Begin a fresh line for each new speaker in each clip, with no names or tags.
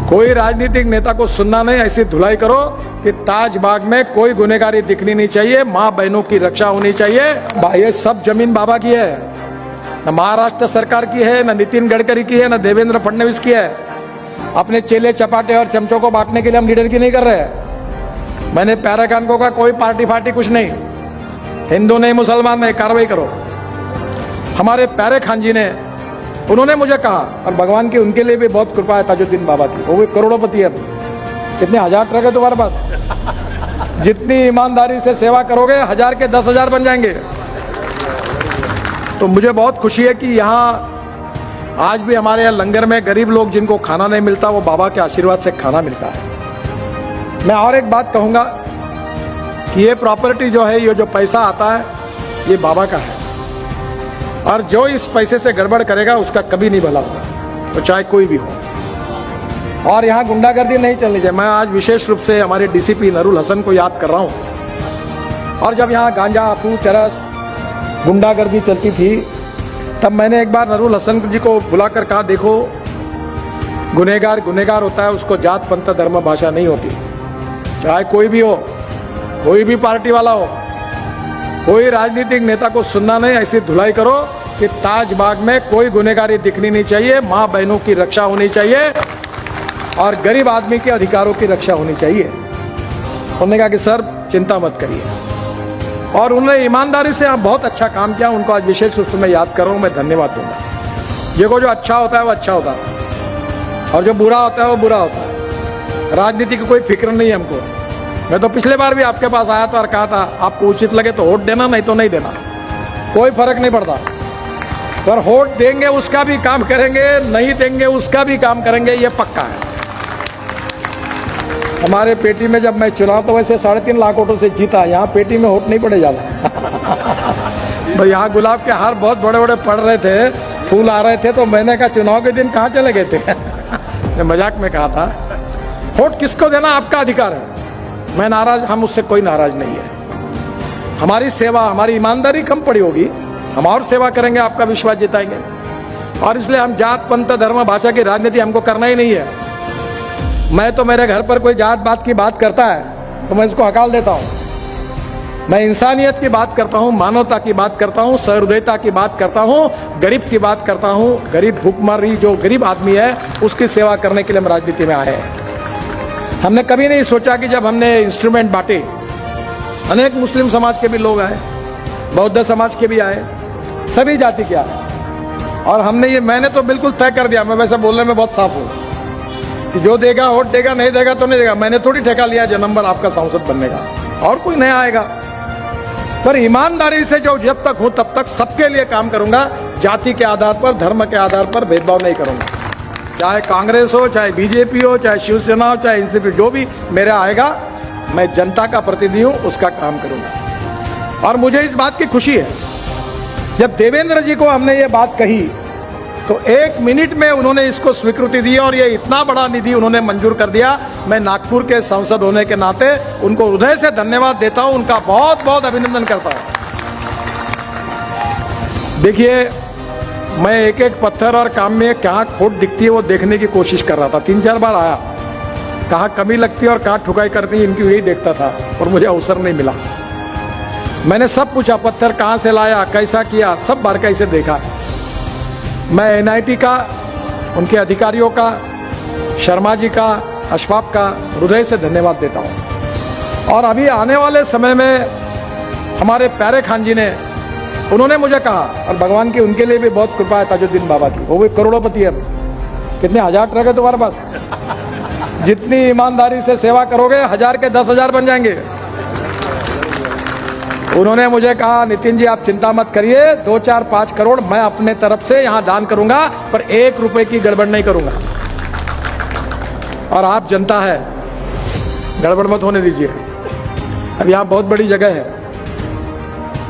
कोई राजनीतिक नेता को सुनना नहीं, ऐसी धुलाई करो कि ताजबाग में कोई गुनहगारी दिखनी नहीं चाहिए, माँ बहनों की रक्षा होनी चाहिए। ये सब जमीन बाबा की है, न महाराष्ट्र सरकार की है, न नितिन गडकरी की है, न देवेंद्र फडणवीस की है। अपने चेले चपाटे और चमचों को बांटने के लिए हम लीडर की नहीं कर रहे। मैंने प्यारे खान को कहा कोई पार्टी फार्टी कुछ नहीं, हिंदू नहीं मुसलमान नहीं, कार्रवाई करो। हमारे प्यारे खान जी ने, उन्होंने मुझे कहा, और भगवान की उनके लिए भी बहुत कृपा है ताजुद्दीन बाबा की, वो भी करोड़पति है। कितने हजार ट्रक है तुम्हारे पास? जितनी ईमानदारी से सेवा करोगे 1000 के 10,000 बन जाएंगे। तो मुझे बहुत खुशी है कि यहाँ आज भी हमारे यहाँ लंगर में गरीब लोग जिनको खाना नहीं मिलता, वो बाबा के आशीर्वाद से खाना मिलता है। मैं और एक बात कहूँगा कि ये प्रॉपर्टी जो है, ये जो पैसा आता है, ये बाबा का है, और जो इस पैसे से गड़बड़ करेगा उसका कभी नहीं भला होगा, तो चाहे कोई भी हो। और यहाँ गुंडागर्दी नहीं चलनी चाहिए। मैं आज विशेष रूप से हमारे डीसीपी नरुल हसन को याद कर रहा हूँ। और जब यहाँ गांजा, अफू, चरस, गुंडागर्दी चलती थी, तब मैंने एक बार नरुल हसन जी को बुलाकर कहा, देखो गुनहगार गुनहगार होता है, उसको जात पंथ धर्म भाषा नहीं होती। चाहे कोई भी हो, कोई भी पार्टी वाला हो, कोई राजनीतिक नेता को सुनना नहीं, ऐसी धुलाई करो कि ताजबाग में कोई गुनहगारी दिखनी नहीं चाहिए, माँ बहनों की रक्षा होनी चाहिए और गरीब आदमी के अधिकारों की रक्षा होनी चाहिए। उन्होंने कहा कि सर चिंता मत करिए, और उन्होंने ईमानदारी से आप बहुत अच्छा काम किया। उनको आज विशेष रूप से मैं याद कर रहा हूँ, मैं धन्यवाद दूंगा। देखो जो अच्छा होता है वो अच्छा होता है, और जो बुरा होता है वो बुरा होता है। राजनीति की कोई फिक्र नहीं है हमको। मैं तो पिछले बार भी आपके पास आया था और कहा था आपको उचित लगे तो वोट देना, नहीं तो नहीं देना, कोई फर्क नहीं पड़ता। पर वोट देंगे उसका भी काम करेंगे, नहीं देंगे उसका भी काम करेंगे, ये पक्का है। हमारे पेटी में जब मैं चुनाव तो वैसे 3.5 लाख वोटों से जीता, यहाँ पेटी में वोट नहीं पड़े ज्यादा। भाई यहाँ गुलाब के हार बहुत बड़े बड़े पड़ रहे थे, फूल आ रहे थे, तो मैंने कहा चुनाव के दिन कहाँ चले गए थे। मजाक में कहा था। वोट किसको देना आपका अधिकार है, मैं नाराज, हम उससे कोई नाराज नहीं है। हमारी सेवा, हमारी ईमानदारी कम पड़ी होगी, हम और सेवा करेंगे, आपका विश्वास जिताएंगे। और इसलिए हम जात पंथ धर्म भाषा की राजनीति हमको करना ही नहीं है। मैं तो, मेरे घर पर कोई जात बात की बात करता है तो मैं इसको हकाल देता हूं। मैं इंसानियत की बात करता हूं, मानवता की बात करता हूं, सहृदयता की बात करता हूं, गरीब की बात करता हूं। गरीब भूखमरी जो गरीब आदमी है उसकी सेवा करने के लिए हम राजनीति में आए हैं। हमने कभी नहीं सोचा कि जब हमने इंस्ट्रूमेंट बांटे, अनेक मुस्लिम समाज के भी लोग आए, बौद्ध समाज के भी आए, सभी जाति के आए, और हमने ये, मैंने तो बिल्कुल तय कर दिया, मैं वैसे बोलने में बहुत साफ हूँ कि जो देगा वोट देगा, नहीं देगा तो नहीं देगा। मैंने थोड़ी ठेका लिया नंबर आपका सांसद बनने का, और कोई नया आएगा। पर ईमानदारी से जो जब तक हूं तब तक सबके लिए काम करूंगा, जाति के आधार पर, धर्म के आधार पर भेदभाव नहीं करूंगा। चाहे कांग्रेस हो, चाहे बीजेपी हो, चाहे शिवसेना हो, चाहे एनसीपी, जो भी मेरा आएगा, मैं जनता का प्रतिनिधि हूं, उसका काम करूंगा। और मुझे इस बात की खुशी है, जब देवेंद्र जी को हमने ये बात कही तो 1 मिनट में उन्होंने इसको स्वीकृति दी, और ये इतना बड़ा निधि उन्होंने मंजूर कर दिया। मैं नागपुर के सांसद होने के नाते उनको हृदय से धन्यवाद देता हूं, उनका बहुत बहुत अभिनंदन करता हूं। देखिए, मैं एक एक पत्थर और काम में कहाँ खोट दिखती है वो देखने की कोशिश कर रहा था। 3-4 बार आया, कहाँ कमी लगती है और कहाँ ठुकाई करती है, इनकी यही देखता था, और मुझे अवसर नहीं मिला। मैंने सब पूछा, पत्थर कहाँ से लाया, कैसा किया, सब बारीकी से देखा। मैं एनआईटी का, उनके अधिकारियों का, शर्मा जी का, अशफाक का हृदय से धन्यवाद देता हूँ। और अभी आने वाले समय में हमारे प्यारे खान जी ने, उन्होंने मुझे कहा, और भगवान की उनके लिए भी बहुत कृपा है ताजुद्दीन बाबा की, वो भी करोड़पति है। कितने हजार ट्रक है तुम्हारे पास? जितनी ईमानदारी से सेवा करोगे 1000 के 10,000 बन जाएंगे। उन्होंने मुझे कहा, नितिन जी आप चिंता मत करिए, 2, 4, 5 करोड़ मैं अपने तरफ से यहाँ दान करूंगा, पर 1 रुपए की गड़बड़ नहीं करूंगा। और आप जनता है, गड़बड़ मत होने दीजिए। अब यहाँ बहुत बड़ी जगह है,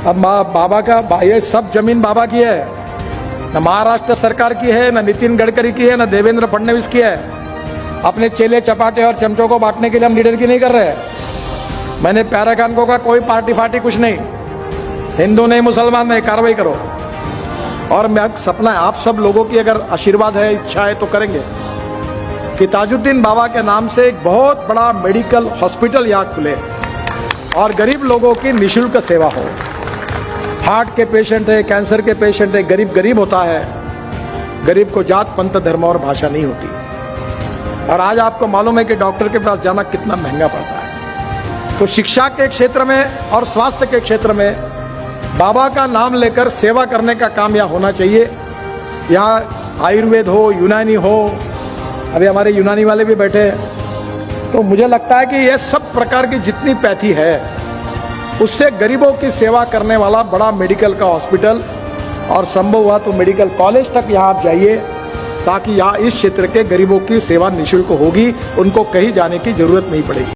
अब बाबा का, ये सब जमीन बाबा की है, न महाराष्ट्र सरकार की है, न नितिन गडकरी की है, न देवेंद्र फडणवीस की है। अपने चेले चपाटे और चमचों को बांटने के लिए हम लीडर की नहीं कर रहे। मैंने प्यारे खान को कहा कोई पार्टी फार्टी कुछ नहीं, हिंदू नहीं मुसलमान नहीं, कार्रवाई करो। और मैं सपना है आप सब लोगों की अगर आशीर्वाद है, इच्छा है तो करेंगे। कि ताजुद्दीन बाबा के नाम से एक बहुत बड़ा मेडिकल हॉस्पिटल यहाँ खुले और गरीब लोगों की निःशुल्क सेवा हो। हार्ट के पेशेंट है, कैंसर के पेशेंट है, गरीब गरीब होता है। गरीब को जात पंथ धर्म और भाषा नहीं होती। और आज आपको मालूम है कि डॉक्टर के पास जाना कितना महंगा पड़ता है। तो शिक्षा के क्षेत्र में और स्वास्थ्य के क्षेत्र में बाबा का नाम लेकर सेवा करने का काम यहाँ होना चाहिए। यहाँ आयुर्वेद हो, यूनानी हो, अभी हमारे यूनानी वाले भी बैठे हैं। तो मुझे लगता है कि ये सब प्रकार की जितनी पैथी है उससे गरीबों की सेवा करने वाला बड़ा मेडिकल का हॉस्पिटल और संभव हुआ तो मेडिकल कॉलेज तक यहाँ आप जाइए, ताकि यहाँ इस क्षेत्र के गरीबों की सेवा निःशुल्क होगी, उनको कहीं जाने की जरूरत नहीं पड़ेगी।